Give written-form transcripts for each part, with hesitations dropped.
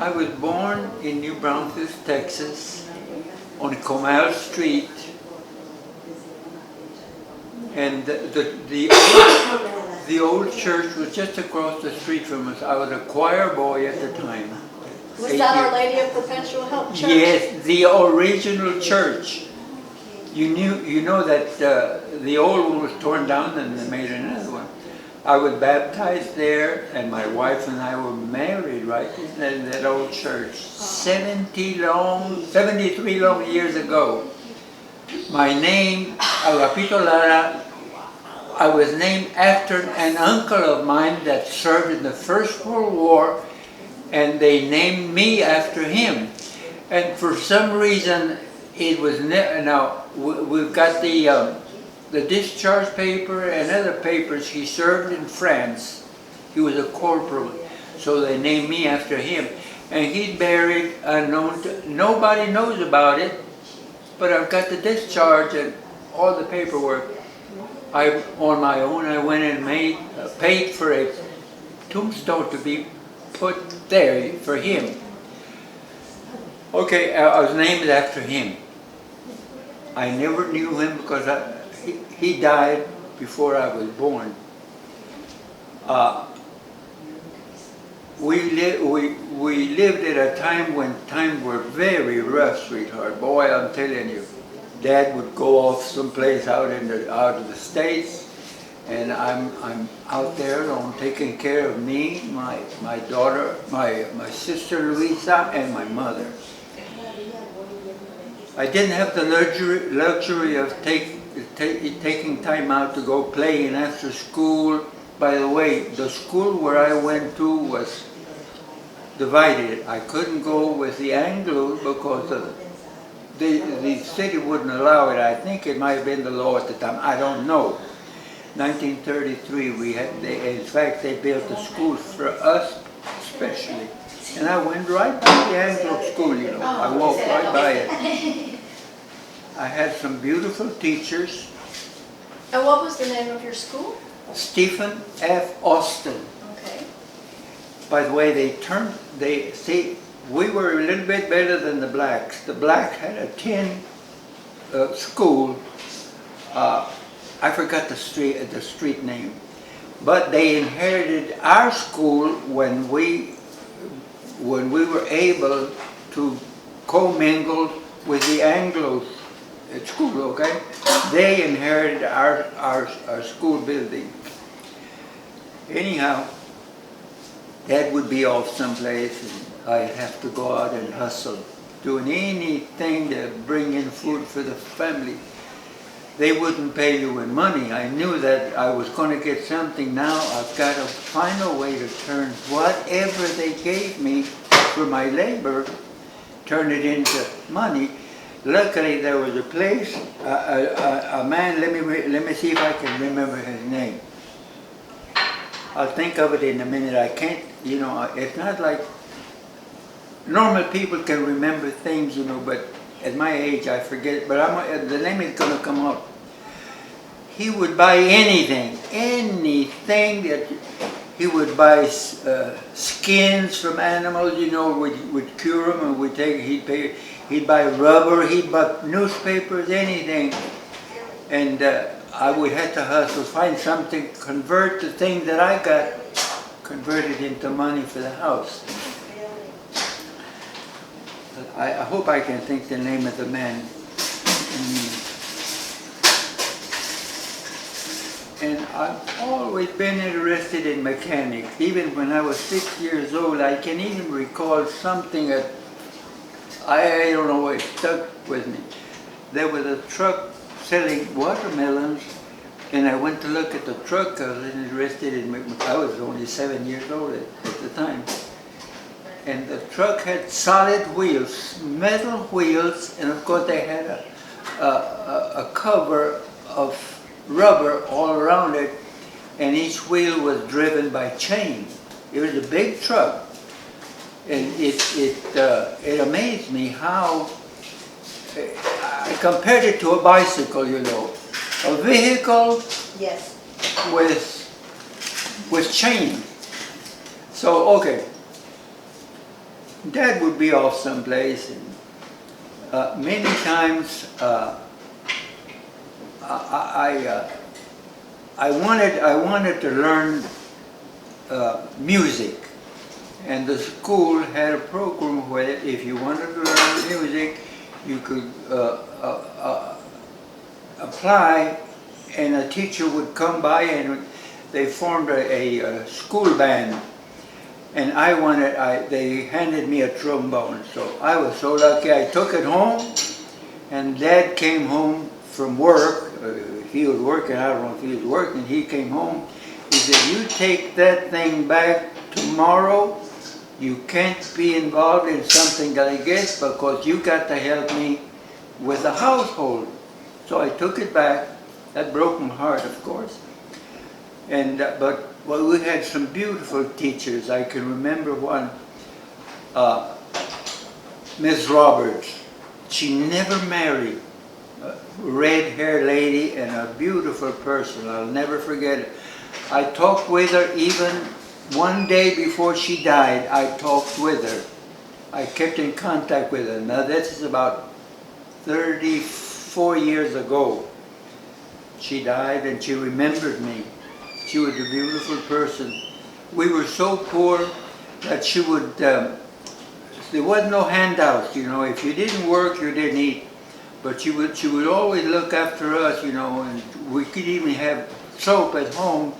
I was born in New Braunfels, Texas, on Comal Street, and the old church was just across the street from us. I was a choir boy at the time. Was that Our Lady of Perpetual Help Church? Yes, the original church. You know that the old one was torn down and they made another one. I was baptized there, and my wife and I were married right in that old church 73 long years ago. My name, Agapito Lara, I was named after an uncle of mine that served in the First World War, and they named me after him. And for some reason, it was now we've got the discharge paper and other papers. He served in France. He was a corporal, so they named me after him. And he's buried unknown to, nobody knows about it, but I've got the discharge and all the paperwork. On my own, I went and paid for a tombstone to be put there for him. Okay, I was named after him. I never knew him because he died before I was born. We lived at a time when times were very rough, sweetheart. Boy, I'm telling you, Dad would go off someplace out of the States, and I'm out there alone taking care of me, my daughter, my sister Luisa, and my mother. I didn't have the luxury of taking time out to go play in after school. By the way, the school where I went to was divided. I couldn't go with the Anglos because the city wouldn't allow it. I think it might have been the law at the time. I don't know. 1933, in fact, they built a school for us especially. And I went right by the Anglo school, you know. I walked right by it. I had some beautiful teachers. And what was the name of your school? Stephen F. Austin. Okay. By the way, we were a little bit better than the blacks. The blacks had a tin school. I forgot the street name. But they inherited our school when we were able to commingle with the Anglos at school, okay? They inherited our school building. Anyhow, Dad would be off someplace and I'd have to go out and hustle, doing anything to bring in food for the family. They wouldn't pay you in money. I knew that I was going to get something. Now I've got to find a way to turn whatever they gave me for my labor, turn it into money. Luckily, there was a place, a man. Let me see if I can remember his name. I'll think of it in a minute. I can't. You know, it's not like normal people can remember things. You know, but at my age, I forget. But the name is going to come up. He would buy anything that. He would buy skins from animals, you know, we'd cure them and he'd buy rubber, he'd buy newspapers, anything. And I would have to hustle, find something, convert the thing that I got, convert it into money for the house. I hope I can think the name of the man. And I've always been interested in mechanics. Even when I was 6 years old, I can even recall something that I don't know, it stuck with me. There was a truck selling watermelons, and I went to look at the truck. I was interested in, I was only 7 years old at the time. And the truck had solid wheels, metal wheels, and of course they had a cover of rubber all around it, and each wheel was driven by chain. It was a big truck, and it amazed me how I compared it to a bicycle. You know, a vehicle, yes, with chain. So okay, Dad would be off someplace, and many times I wanted to learn music, and the school had a program where if you wanted to learn music, you could apply, and a teacher would come by, and they formed a school band. And they handed me a trombone, so I was so lucky. I took it home, and Dad came home from work. He was working, I don't know if he was working, he came home. He said, "You take that thing back tomorrow. You can't be involved in something like this because you got to help me with the household." So I took it back. That broke my heart, of course. And but we had some beautiful teachers. I can remember one, Miss Roberts. She never married. Red-haired lady and a beautiful person. I'll never forget it. I talked with her even one day before she died. I talked with her. I kept in contact with her. Now this is about 34 years ago. She died and she remembered me. She was a beautiful person. We were so poor that she would, there was no handouts, you know. If you didn't work, you didn't eat. But she would always look after us, you know, and we could even have soap at home.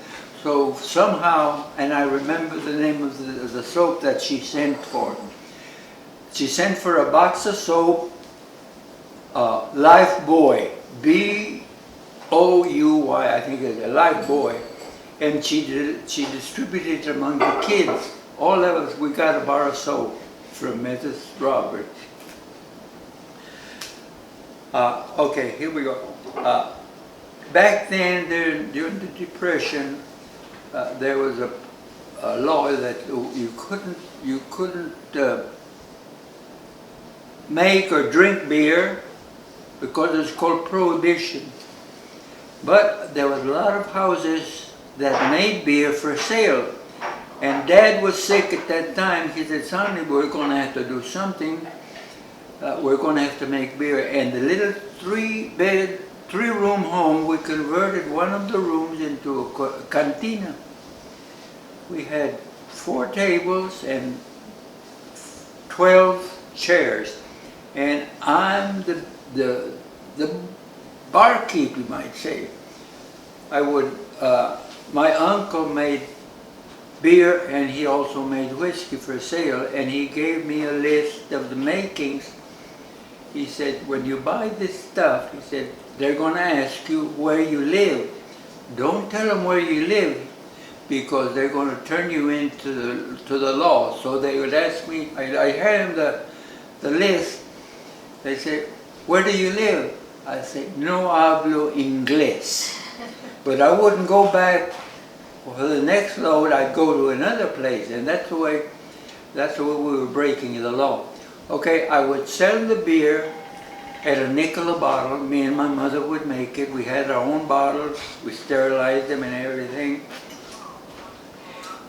So somehow, and I remember the name of the soap that she sent for. She sent for a box of soap, Life Boy, B-O-U-Y, I think it's a Life Boy. And she distributed it among the kids. All of us, we got a bar of soap from Mrs. Roberts. Okay, here we go. Back then, during the Depression, there was a law that you couldn't make or drink beer because it's called Prohibition. But there was a lot of houses that made beer for sale. And Dad was sick at that time. He said, "Sonny, we're going to have to do something. We're going to have to make beer." And the little three-room home, we converted one of the rooms into a cantina. We had 4 tables and 12 chairs. And I'm the barkeep, you might say. I would, my uncle made beer and he also made whiskey for sale, and he gave me a list of the makings. He said, "When you buy this stuff," he said, "they're going to ask you where you live. Don't tell them where you live because they're going to turn you into the law." So they would ask me, I had them the list. They said, "Where do you live?" I said, "No hablo inglés." But I wouldn't go back. For the next load, I'd go to another place, and that's the way we were breaking the law. Okay, I would sell the beer at a nickel a bottle. Me and my mother would make it. We had our own bottles. We sterilized them and everything.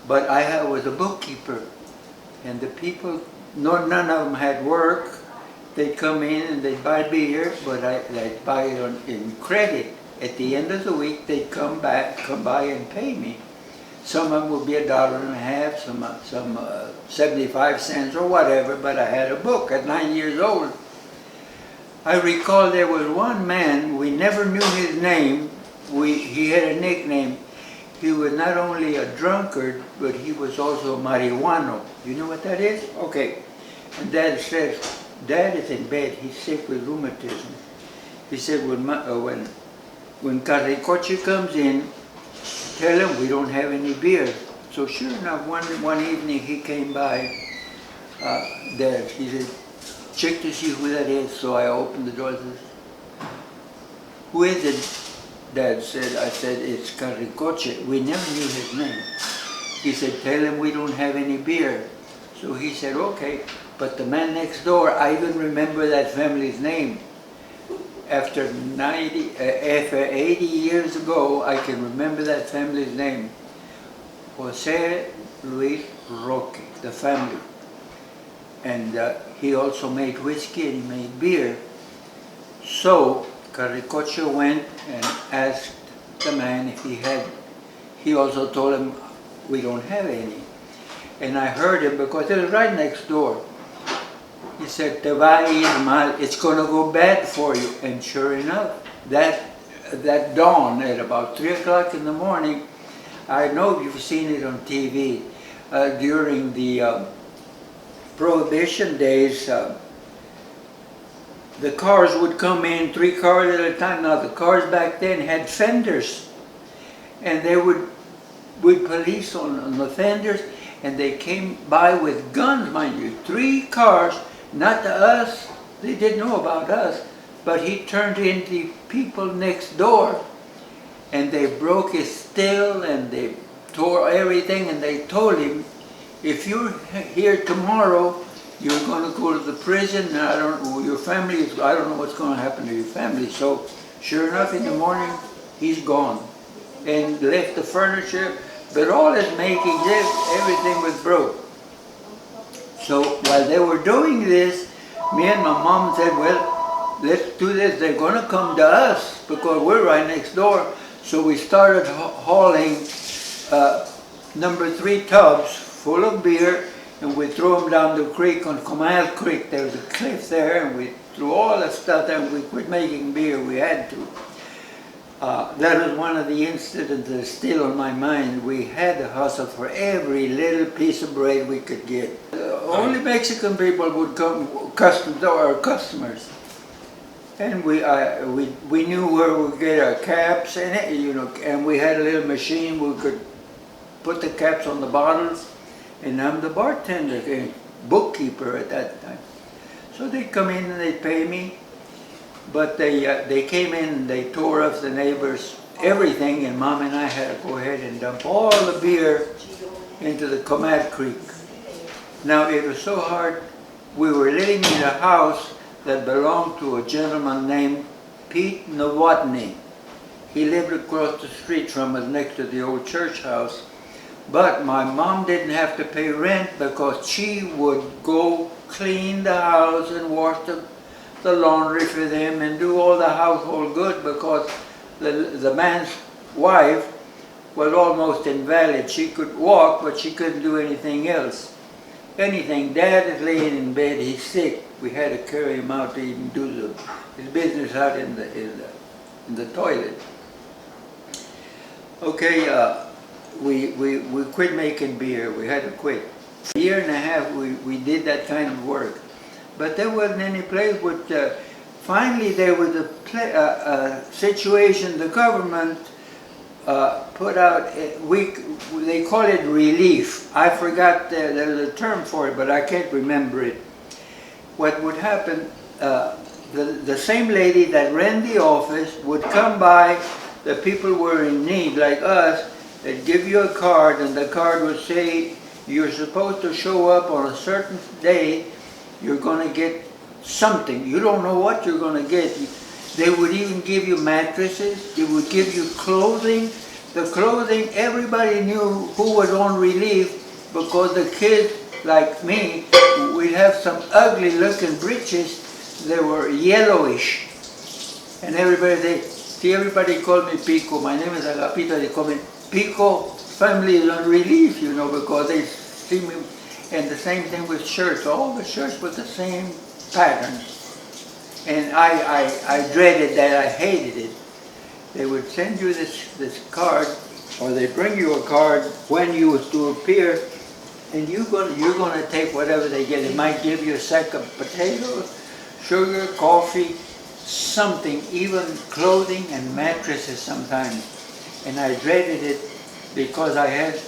But I was a bookkeeper, and the people, none of them had work. They'd come in and they'd buy beer, but I'd buy it in credit. At the end of the week, they'd come by and pay me. Some of them would be $1.50, some 75 cents or whatever, but I had a book at 9 years old. I recall there was one man, we never knew his name. He had a nickname. He was not only a drunkard, but he was also a marihuano. You know what that is? Okay. And Dad says, "Dad is in bed, he's sick with rheumatism." He said, when Carricoche comes in, tell him we don't have any beer. So sure enough, one evening he came by, Dad, he said, "Check to see who that is." So I opened the door and said, "Who is it?" Dad said, I said, "It's Carricoche." We never knew his name. He said, "Tell him we don't have any beer." So he said, "Okay." But the man next door, I even remember that family's name. After 80 years ago, I can remember that family's name. Jose Luis Roque, the family. and he also made whiskey and he made beer. So Carricocho went and asked the man if he had. He also told him, we don't have any. And I heard him because it was right next door. He said, "Te va a ir mal, it's going to go bad for you." And sure enough, that dawn at about 3 o'clock in the morning, I know you've seen it on TV, during the Prohibition days, the cars would come in, 3 cars at a time. Now the cars back then had fenders, and they would police on the fenders, and they came by with guns, mind you, 3 cars, not to us, they didn't know about us, but he turned into people next door, and they broke his still, and they tore everything, and they told him, if you're here tomorrow, you're going to go to the prison, and I don't know what's going to happen to your family. So sure enough, in the morning, he's gone, and left the furniture, but all his makings, everything was broke. So while they were doing this, me and my mom said, well, let's do this. They're going to come to us because we're right next door. So we started hauling number 3 tubs full of beer, and we threw them down the creek on Comal Creek. There was a cliff there, and we threw all the stuff there, and we quit making beer. We had to. That was one of the incidents that's still on my mind. We had to hustle for every little piece of bread we could get. Only Mexican people would come, our customers. And we knew where we get our caps, and we had a little machine we could put the caps on the bottles, and I'm the bartender, bookkeeper at that time. So they come in and they pay me, but they came in and they tore up the neighbors' everything, and Mom and I had to go ahead and dump all the beer into the Comal Creek. Now it was so hard. We were living in a house that belonged to a gentleman named Pete Novotny. He lived across the street from us next to the old church house. But my mom didn't have to pay rent because she would go clean the house and wash the laundry for them and do all the household good, because the man's wife was almost invalid. She could walk, but she couldn't do anything else. Anything. Dad is laying in bed, he's sick. We had to carry him out to even do his business out in the toilet. Okay, we quit making beer. We had to quit. A year and a half we did that kind of work. But there wasn't any place. Finally there was a situation, the government put out, they call it relief. I forgot there's a term for it, but I can't remember it. What would happen, the same lady that ran the office would come by, the people were in need like us, they'd give you a card, and the card would say, you're supposed to show up on a certain day, you're going to get something. You don't know what you're going to get. They would even give you mattresses, they would give you clothing. The clothing, everybody knew who was on relief, because the kids like me, we'd have some ugly looking breeches, they were yellowish. And everybody called me Pico. My name is Agapito, they call me Pico. Family is on relief, because they see me. And the same thing with shirts, all the shirts with the same pattern. And I dreaded that, I hated it. They would send you this card, or they bring you a card when you was to appear, and you're going to take whatever they get. They might give you a sack of potatoes, sugar, coffee, something, even clothing and mattresses sometimes. And I dreaded it because I had,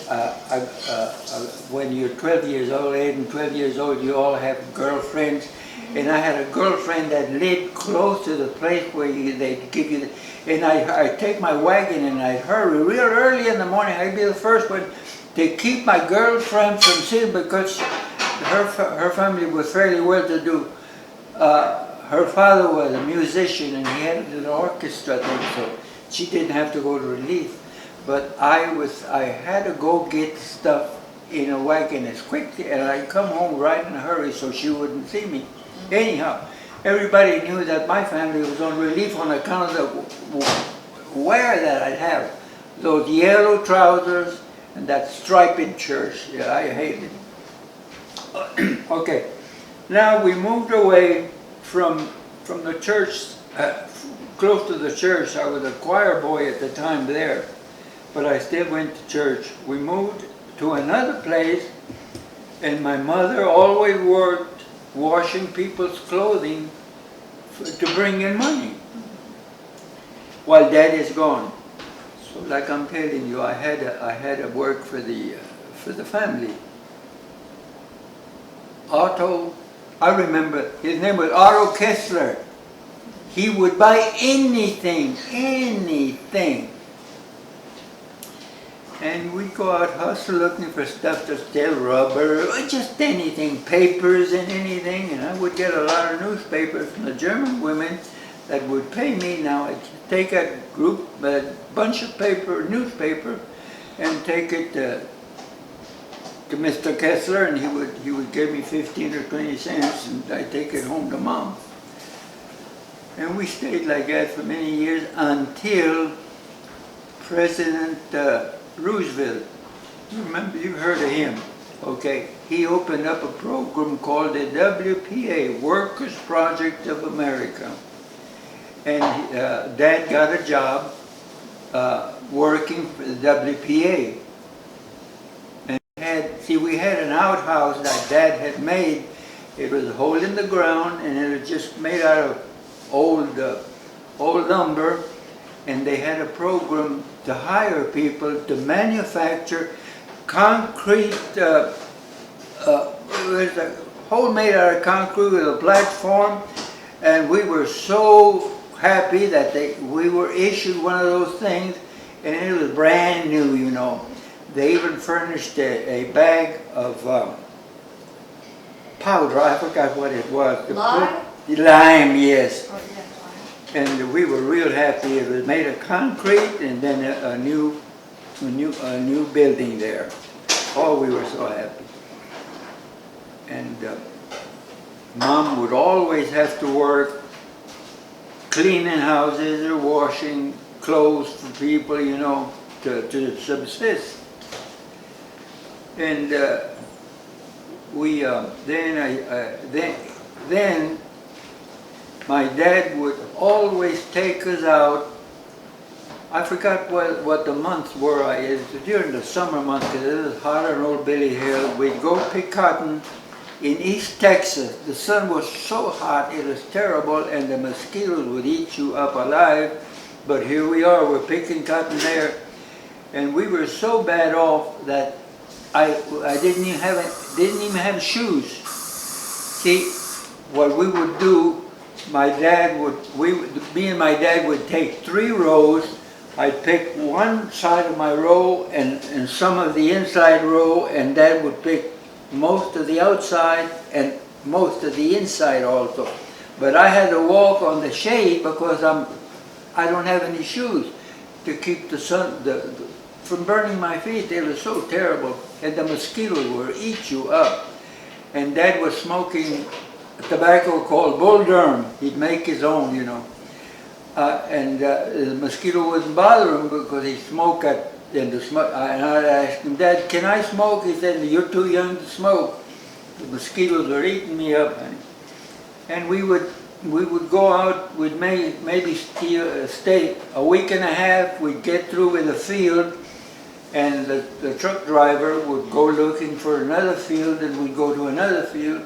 when you're 12 years old, 8 and 12 years old, you all have girlfriends. And I had a girlfriend that lived close to the place where they'd give you, and I'd take my wagon and I'd hurry real early in the morning. I'd be the first one to keep my girlfriend from seeing, because her family was fairly well-to-do. Her father was a musician and he had a little orchestra thing, so she didn't have to go to relief. But I had to go get stuff in a wagon as quickly, and I'd come home right in a hurry so she wouldn't see me. Anyhow, everybody knew that my family was on relief on account of the wear that I'd have. Those yellow trousers and that striped shirt. Yeah, I hated it. Okay, now we moved away from the church, close to the church. I was a choir boy at the time there, but I still went to church. We moved to another place, and my mother always worked washing people's clothing to bring in money while Dad is gone. So, like I'm telling you, I had to work for the family. Otto, I remember his name was Otto Kessler. He would buy anything. And we'd go out hustle looking for stuff to sell, rubber, or just anything, papers and anything. And I would get a lot of newspapers from the German women that would pay me. Now I'd take a bunch of newspaper, and take it to Mr. Kessler, and he would give me 15 or 20 cents, and I'd take it home to Mom. And we stayed like that for many years until President Roosevelt. Remember, you've heard of him. Okay, he opened up a program called the WPA, Workers' Project of America. And Dad got a job working for the WPA. And we had an outhouse that Dad had made. It was a hole in the ground, and it was just made out of old lumber. And they had a program to hire people to manufacture concrete, it was a hole made out of concrete with a platform, and we were so happy that we were issued one of those things, and it was brand new, you know. They even furnished a bag of powder, I forgot what it was. Lime? Lime, yes. Oh, yeah. And we were real happy. It was made of concrete, and then a new building there. Oh, we were so happy. And Mom would always have to work cleaning houses or washing clothes for people, you know, to subsist. And then my dad would always take us out. I forgot what the months were. It was during the summer months, because it was hot on Old Billy Hill. We'd go pick cotton in East Texas. The sun was so hot, it was terrible, and the mosquitoes would eat you up alive. But here we are, we're picking cotton there. And we were so bad off that I didn't even have shoes. See, what we would do, me and my dad would take 3 rows. I'd pick one side of my row and some of the inside row, and Dad would pick most of the outside and most of the inside also. But I had to walk on the shade because I don't have any shoes to keep the sun from burning my feet. They were so terrible, and the mosquitoes would eat you up. And Dad was smoking tobacco called Bull Durham. He'd make his own, you know. And the mosquito wouldn't bother him because he smoked and I'd ask him, Dad, can I smoke? He said, you're too young to smoke. The mosquitoes are eating me up. And we would go out, we'd maybe stay a week and a half. We'd get through in the field, and the truck driver would go looking for another field, and we'd go to another field.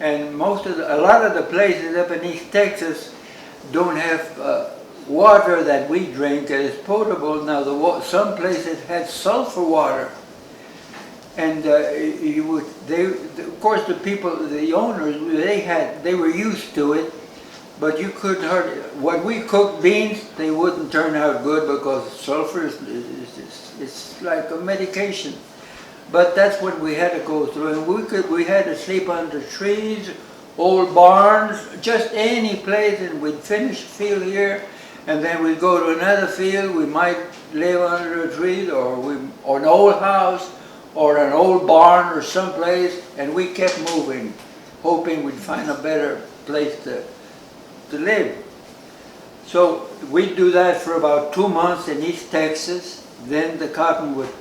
And a lot of the places up in East Texas don't have water that we drink that is potable. Now some places had sulfur water, and of course the people, the owners, they were used to it, but you couldn't hardly. When we cooked beans, they wouldn't turn out good because sulfur is like a medication. But that's what we had to go through, and we had to sleep under trees, old barns, just any place, and we'd finish a field here, and then we'd go to another field. We might live under a tree, or an old house, or an old barn or someplace, and we kept moving, hoping we'd find a better place to live. So we'd do that for about 2 months in East Texas. Then the cotton would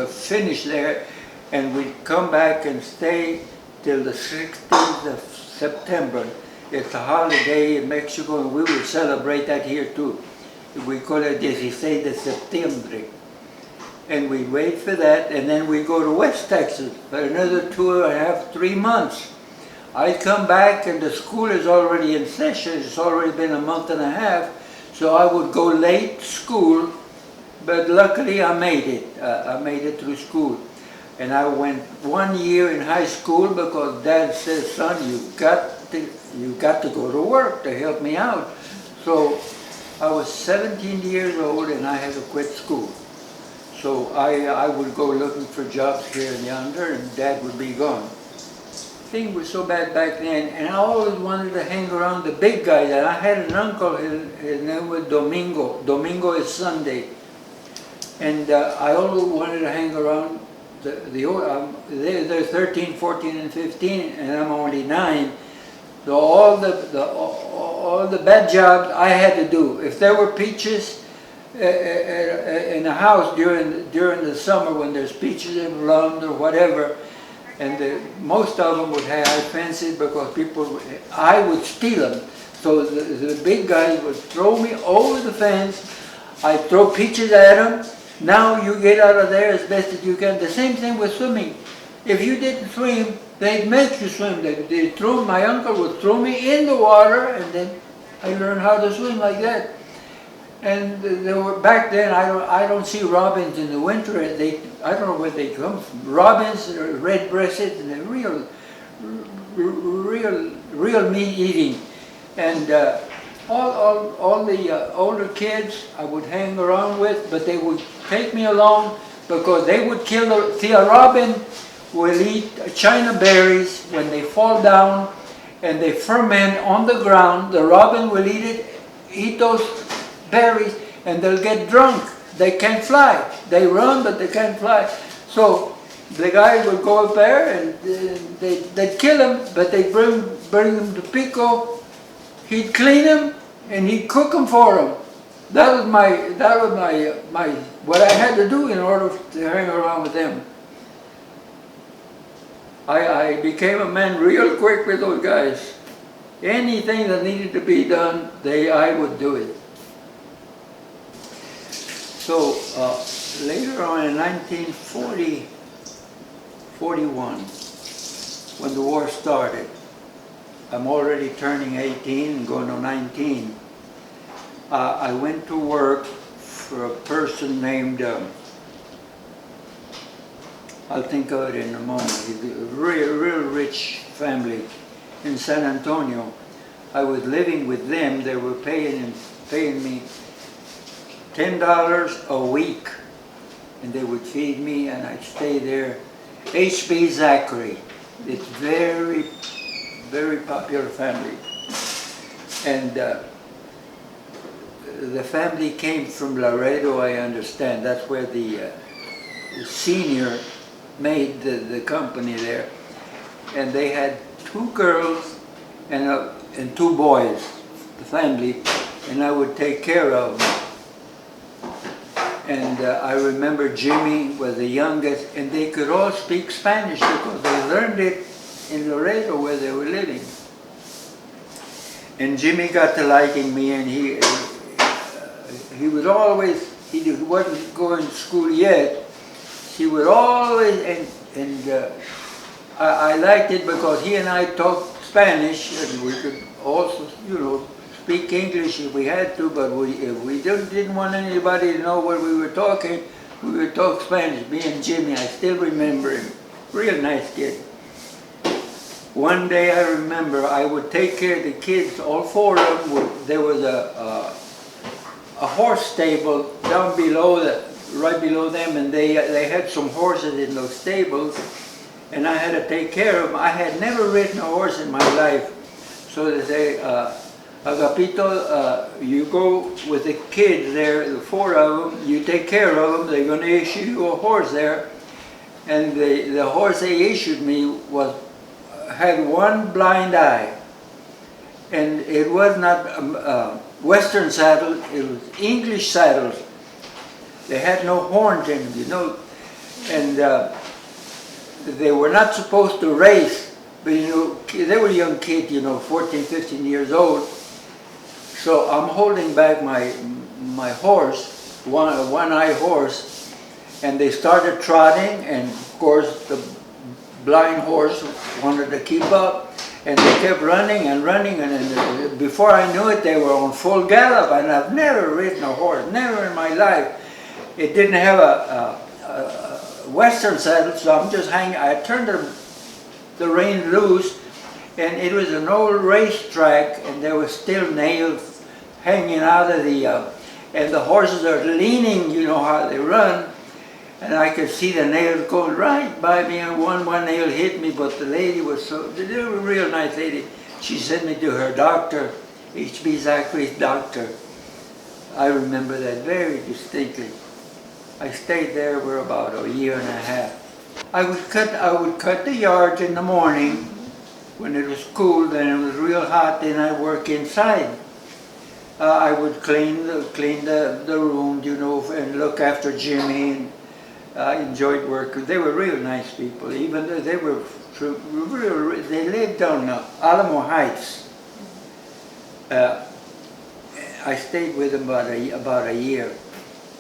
finish there, and we'd come back and stay till the 16th of September. It's a holiday in Mexico, and we would celebrate that here too. We call it 16 de Septiembre. And we'd wait for that, and then we'd go to West Texas for another 2.5, 3 months. I'd come back, and the school is already in session. It's already been a month and a half, so I would go late to school, but luckily I made it. I made it through school. And I went 1 year in high school because Dad says, son, you got to go to work to help me out. So I was 17 years old, and I had to quit school. So I would go looking for jobs here and yonder, and Dad would be gone. Thing was so bad back then, and I always wanted to hang around the big guys. And I had an uncle, his name was Domingo. Domingo is Sunday. And I always wanted to hang around they're 13, 14, and 15, and I'm only 9. So all the bad jobs I had to do. If there were peaches in the house during the summer, when there's peaches in blonde or whatever, and most of them would have fences because I would steal them. So the big guys would throw me over the fence. I'd throw peaches at them. Now you get out of there as best as you can. The same thing with swimming. If you didn't swim, they'd make you swim. My uncle would throw me in the water, and then I learned how to swim like that. And back then, I don't see robins in the winter. I don't know where they come from. Robins are red-breasted, and they're real meat-eating. And all the older kids I would hang around with, but they would take me along because they would see a robin will eat china berries when they fall down and they ferment on the ground. The robin will eat those berries, and they'll get drunk. They can't fly. They run, but they can't fly. So the guy would go up there, and they'd kill him, but they'd bring him to Pico. He'd clean him, and he'd cook them for him. That was my what I had to do in order to hang around with them. I became a man real quick with those guys. Anything that needed to be done, I would do it. So later on in 1941, when the war started, I'm already turning 18 and going to 19. I went to work for a person named, I'll think of it in a moment. He's a real rich family in San Antonio. I was living with them. They were paying me $10 a week, and they would feed me, and I'd stay there. H.B. Zachary. It's very popular family. And the family came from Laredo, I understand. That's where the senior made the company there. And they had 2 girls and 2 boys, the family, and I would take care of them. And I remember Jimmy was the youngest, and they could all speak Spanish because they learned it in Laredo where they were living. And Jimmy got to liking me, and he would always, he wasn't going to school yet, he would always, and I liked it because he and I talked Spanish, and we could also, speak English if we had to, but if we didn't want anybody to know what we were talking, we would talk Spanish. Me and Jimmy, I still remember him. Real nice kid. One day I remember I would take care of the kids, all 4 of them. There was a horse stable down below, right below them, and they had some horses in those stables, and I had to take care of them. I had never ridden a horse in my life, so they say, Agapito, you go with the kids there, the 4 of them, you take care of them, they're going to issue you a horse there. And the horse they issued me had one blind eye. And it was not Western saddle, it was English saddles. They had no horns in them, you know. And they were not supposed to race, but you know, they were young kids, you know, 14, 15 years old. So I'm holding back my horse, one-eye horse, and they started trotting, and of course the blind horse wanted to keep up, and they kept running and running, and before I knew it, they were on full gallop, and I've never ridden a horse, never in my life. It didn't have a Western saddle, so I'm just hanging. I turned the rein loose, and it was an old racetrack, and there were still nails hanging out of and the horses are leaning, you know how they run, and I could see the nails going right by me, and one nail hit me, but the lady was a real nice lady. She sent me to her doctor, H.B. Zachary's doctor. I remember that very distinctly. I stayed there for about a year and a half. I would cut the yards in the morning when it was cool, then it was real hot, then I'd work inside. I would clean the room, you know, and look after Jimmy, and I enjoyed working. They were real nice people, even though they were real, they lived on Alamo Heights. I stayed with them about a year.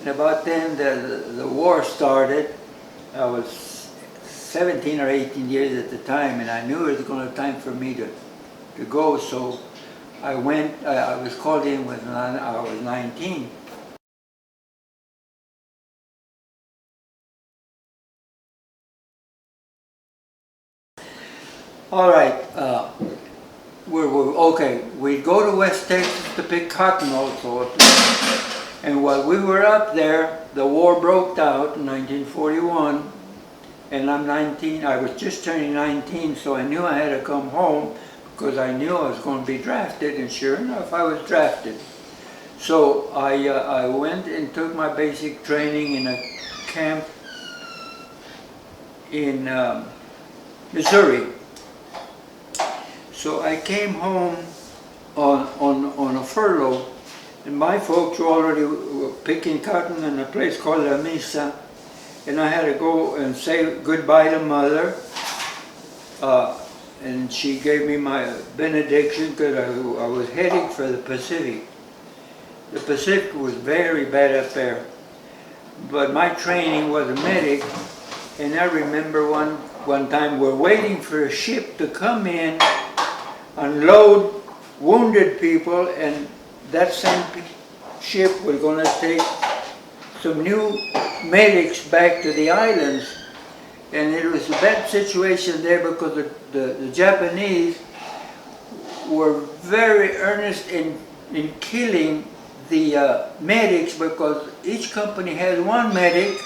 And about then the war started. I was 17 or 18 years at the time, and I knew it was going to be time for me to go, so I went. I was called in when I was 19. All right, okay. We'd go to West Texas to pick cotton also. And while we were up there, the war broke out in 1941, and I'm 19. I was just turning 19, so I knew I had to come home because I knew I was going to be drafted, and sure enough, I was drafted. So I went and took my basic training in a camp in Missouri. So I came home on a furlough, and my folks were already picking cotton in a place called La Mesa, and I had to go and say goodbye to Mother, and she gave me my benediction because I was heading for the Pacific. The Pacific was very bad up there, but my training was a medic, and I remember one time we're waiting for a ship to come in, unload wounded people, and that same ship was going to take some new medics back to the islands. And it was a bad situation there because the Japanese were very earnest in killing the medics, because each company has one medic,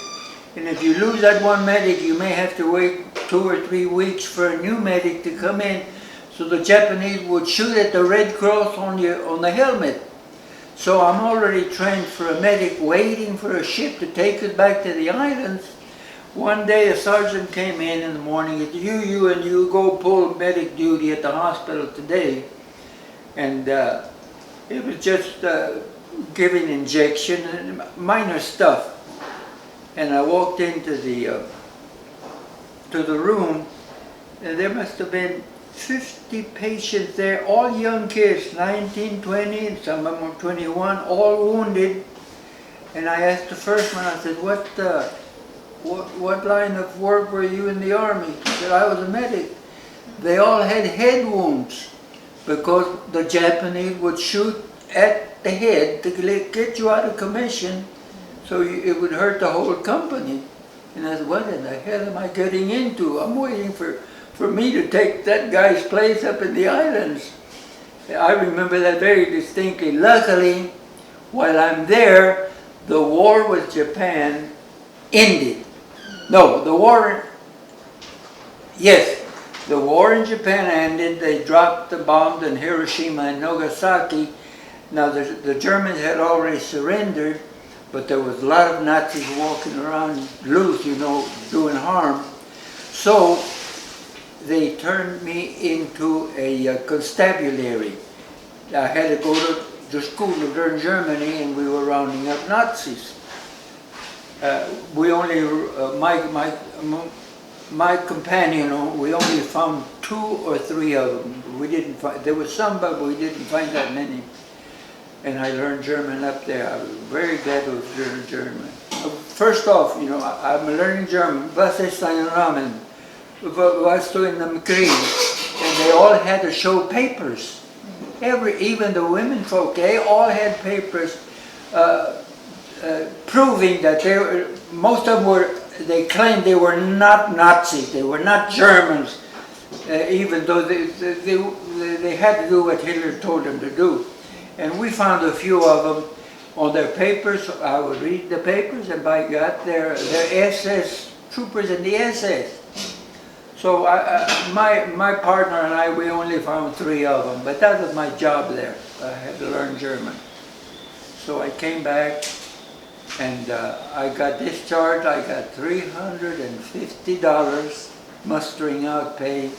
and if you lose that one medic, you may have to wait 2 or 3 weeks for a new medic to come in. So the Japanese would shoot at the Red Cross on the helmet. So I'm already trained for a medic, waiting for a ship to take us back to the islands. One day a sergeant came in the morning, he said, you go pull medic duty at the hospital today. And it was just giving injection and minor stuff. And I walked into the room, and there must have been 50 patients there, all young kids, 19, 20, and some of them were 21, all wounded. And I asked the first one, I said, what line of work were you in the Army? He said, I was a medic. They all had head wounds because the Japanese would shoot at the head to get you out of commission, so it would hurt the whole company. And I said, what in the hell am I getting into? I'm waiting for me to take that guy's place up in the islands. I remember that very distinctly. Luckily, while I'm there, the war with Japan ended. No, the war, yes, the war in Japan ended. They dropped the bombs in Hiroshima and Nagasaki. Now the Germans had already surrendered, but there was a lot of Nazis walking around loose, you know, doing harm. So they turned me into a constabulary. I had to go to the school to learn Germany, and we were rounding up Nazis. We only, my companion, we only found 2 or 3 of them. We didn't find, there was some, but we didn't find that many. And I learned German up there. I was very glad to learn German. First off, you know, I'm learning German. Was ist ein Rahmen? Was du in dem Krieg? And they all had to show papers. Even the women folk, they all had papers proving that they were, most of them were, they claimed they were not Nazis, they were not Germans, even though they had to do what Hitler told them to do. And we found a few of them on their papers. I would read the papers, and by God, they're SS troopers in the SS. So my partner and I, we only found 3 of them, but that was my job there. I had to learn German. So I came back, and I got discharged. I got $350 mustering out pay.